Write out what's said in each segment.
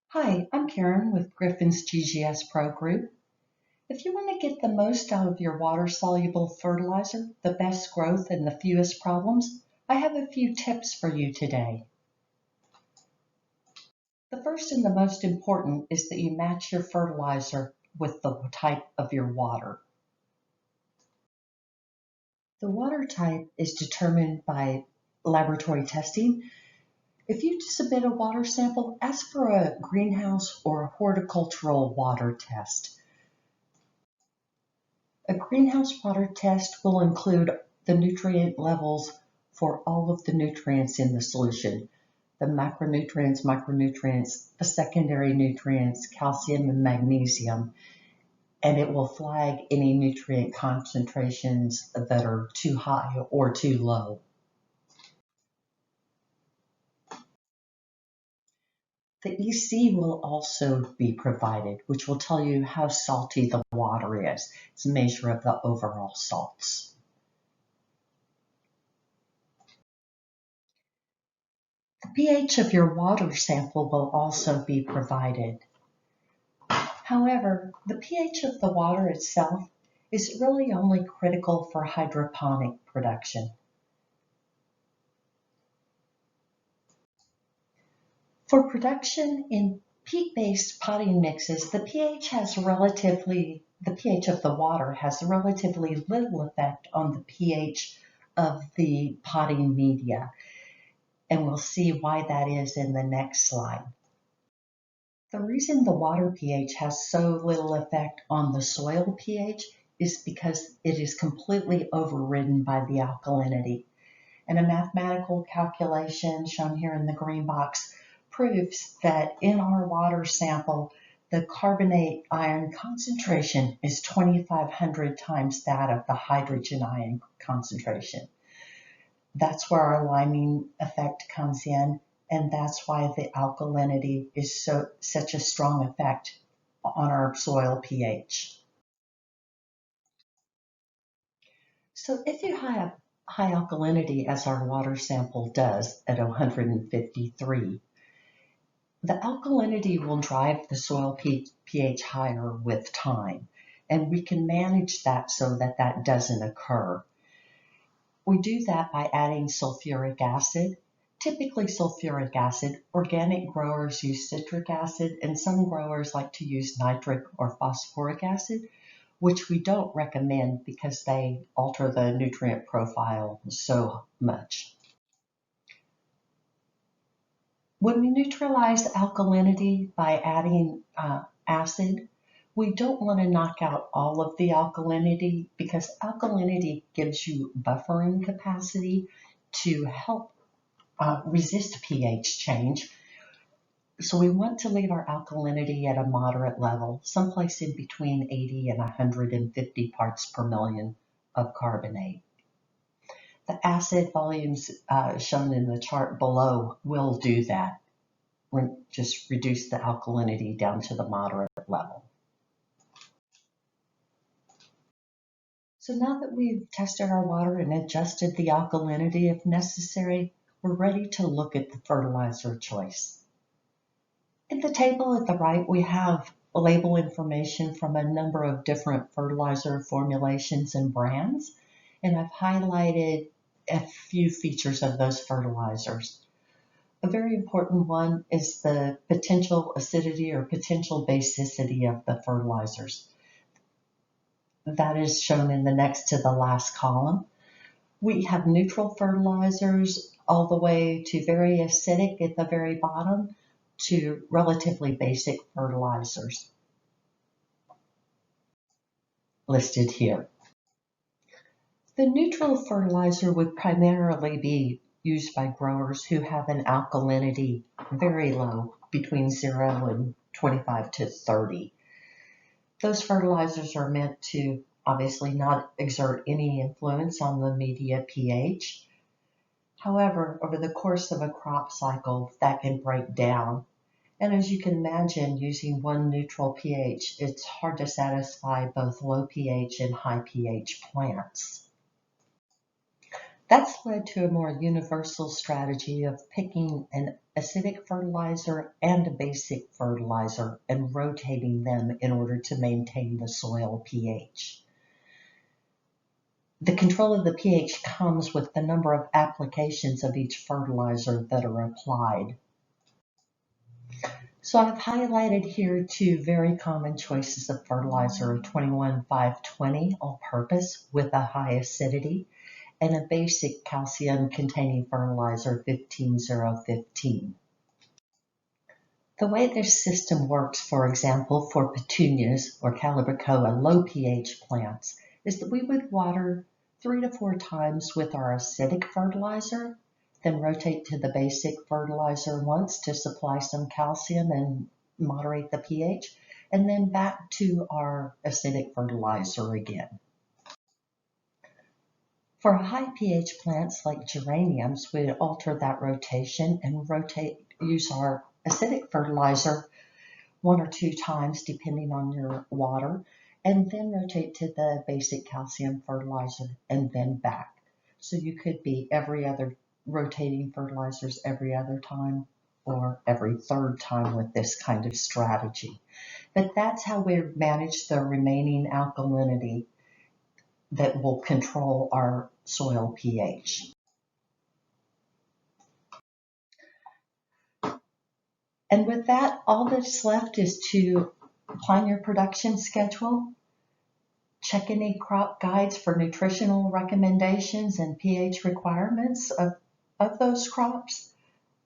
Hi, I'm Karen with Griffin's GGS Pro Group. If you want to get the most out of your water-soluble fertilizer, the best growth and the fewest problems, I have a few tips for you today. The first and the most important is that you match your fertilizer with the type of your water. The water type is determined by laboratory testing. If you submit a water sample, ask for a greenhouse or a horticultural water test. A greenhouse water test will include the nutrient levels for all of the nutrients in the solution, the macronutrients, micronutrients, the secondary nutrients, calcium and magnesium, and it will flag any nutrient concentrations that are too high or too low. The EC will also be provided, which will tell you how salty the water is. It's a measure of the overall salts. The pH of your water sample will also be provided. However, the pH of the water itself is really only critical for hydroponic production. For production in peat-based potting mixes, the pH of the water has relatively little effect on the pH of the potting media, and we'll see why that is in the next slide. The reason the water pH has so little effect on the soil pH is because it is completely overridden by the alkalinity. And a mathematical calculation shown here in the green box proves that in our water sample, the carbonate ion concentration is 2,500 times that of the hydrogen ion concentration. That's where our liming effect comes in. And that's why the alkalinity is such a strong effect on our soil pH. So if you have high alkalinity, as our water sample does at 153, the alkalinity will drive the soil pH higher with time. And we can manage that so that that doesn't occur. We do that by adding sulfuric acid. Typically sulfuric acid. Organic growers use citric acid, and some growers like to use nitric or phosphoric acid, which we don't recommend because they alter the nutrient profile so much. When we neutralize alkalinity by adding acid, we don't want to knock out all of the alkalinity because alkalinity gives you buffering capacity to help resist pH change. So we want to leave our alkalinity at a moderate level, someplace in between 80 and 150 parts per million of carbonate. The acid volumes shown in the chart below will do that. Just reduce the alkalinity down to the moderate level. So now that we've tested our water and adjusted the alkalinity if necessary, we're ready to look at the fertilizer choice. In the table at the right, we have label information from a number of different fertilizer formulations and brands, and I've highlighted a few features of those fertilizers. A very important one is the potential acidity or potential basicity of the fertilizers. That is shown in the next to the last column. We have neutral fertilizers all the way to very acidic at the very bottom to relatively basic fertilizers listed here. The neutral fertilizer would primarily be used by growers who have an alkalinity very low, between 0 and 25 to 30. Those fertilizers are meant to obviously not exert any influence on the media pH. However, over the course of a crop cycle, that can break down. And as you can imagine, using one neutral pH, it's hard to satisfy both low pH and high pH plants. That's led to a more universal strategy of picking an acidic fertilizer and a basic fertilizer and rotating them in order to maintain the soil pH. The control of the pH comes with the number of applications of each fertilizer that are applied. So I've highlighted here two very common choices of fertilizer, 21-5-20 all-purpose with a high acidity, and a basic calcium-containing fertilizer, 15-0-15. The way this system works, for example, for petunias or calibrachoa low pH plants, is that we would water 3 to 4 times with our acidic fertilizer, then rotate to the basic fertilizer once to supply some calcium and moderate the pH, and then back to our acidic fertilizer again. For high pH plants like geraniums, we'd alter that rotation and use our acidic fertilizer 1 or 2 times depending on your water, and then rotate to the basic calcium fertilizer and then back. So you could be rotating fertilizers every other time or every third time with this kind of strategy. But that's how we manage the remaining alkalinity that will control our soil pH. And with that, all that's left is to plan your production schedule, check any crop guides for nutritional recommendations and pH requirements of those crops,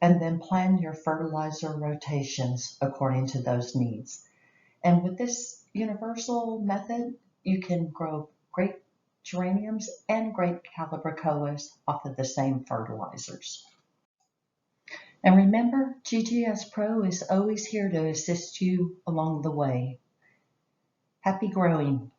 and then plan your fertilizer rotations according to those needs. And with this universal method, you can grow great geraniums and great calibrachoas off of the same fertilizers. And remember, GGS Pro is always here to assist you along the way. Happy growing!